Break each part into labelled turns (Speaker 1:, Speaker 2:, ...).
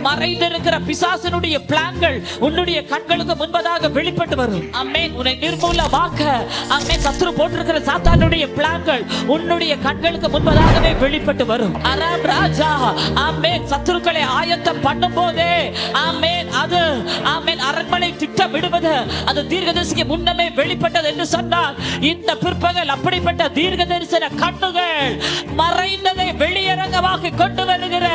Speaker 1: மறைந்திருக்கிற பிசாசனுடைய பிளான்கள் உன்னுடைய கண்களுக்கு முன்பதாக வெளிப்பட்டு வரும். ஆமென். உன்னை நிர்மூலமாக்க ஆமென் சத்துரு போட்டிருக்கிற சாத்தானுடைய பிளான்கள் உன்னுடைய கண்களுக்கு முன்பதாகவே வெளிப்பட்டு வரும். அராம் ராஜா ஆமென் சத்துருக்களை ஆயத்தம் பண்ணும் போதே ஆமென் அது ஆமென் அரண்மனை திட்டமிடுவது அது தீர்க்கதரிசிக்கு முன்னமே வெளிப்பட்டது என்று சொன்னார். இந்த பிற்பகல் அப்படிப்பட்ட தீர்க்கதரிசன கண்ணுகள் மறைந்ததை வெளியரங்கமாக கொண்டு வருகிற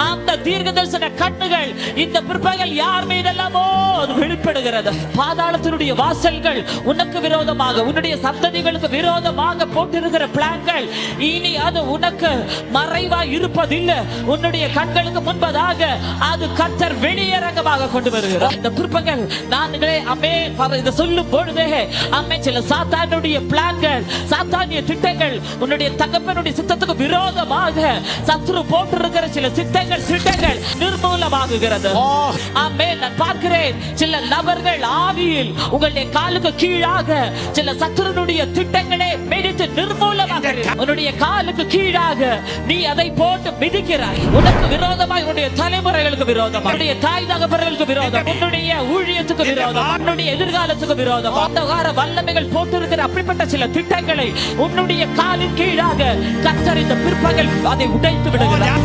Speaker 1: அந்த தீர்க்கதரிசன கண்ணுகள் இந்த பிற்பகல் யார் மீதெல்லாமோ அது வெளிப்படுகிறது. பாதாளத்தினுடைய வாசல்கள் உனக்கு விரோதமாக உன்னுடைய சந்ததிகளுக்கு விரோதமாக போட்டிருக்கிற பிளான்கள் இனி அது உனக்கு மறைவா இருப்பதில்லை. உன்னுடைய கண்களுக்கு முன்பதாக அது கர்த்தர் வெளியரங்கமாக கொண்டு வருகிறார். இந்த பிற்பகல் நான் இதை சொல்லும் பொழுதே அம்மே சில சாத்தானுடைய பிளான்கள் சாத்தானிய திட்டங்கள் உன்னுடைய தகப்பனுடைய சித்தத்துக்கு விரோதமாக சத்துரு போட்டிருக்கிற சில திட்டங்கள் நிர்மூலமாகுகிறது. ஆமென். நான் பார்க்கிறேன் சில நபர்கள் ஆவியில் உங்களுடைய காலுக்கு கீழாக சில சத்துருனுடைய திட்டங்களை மிதித்து நிர்மூலமாகிறது. உன்னுடைய காலுக்கு கீழாக நீ அதை போட்டு மிதிக்கிறாய். உனக்கு விரோதமாய் உன்னுடைய தலைமுறைகளுக்கு விரோதம், உன்னுடைய தாய் தகப்பர்களுக்கு விரோதம், உன்னுடைய ஊழியத்துக்கு விரோதம், உன்னுடைய எதிர்காலத்துக்கு விரோதம் அந்தகார வல்லமைகள் போட்டிருக்கிற அப்படிப்பட்ட சில திட்டங்களை உன்னுடைய காலின் கீழாக கர்த்தர் இந்த பிற்பகல் அதை உடைத்து விடுகிறார்.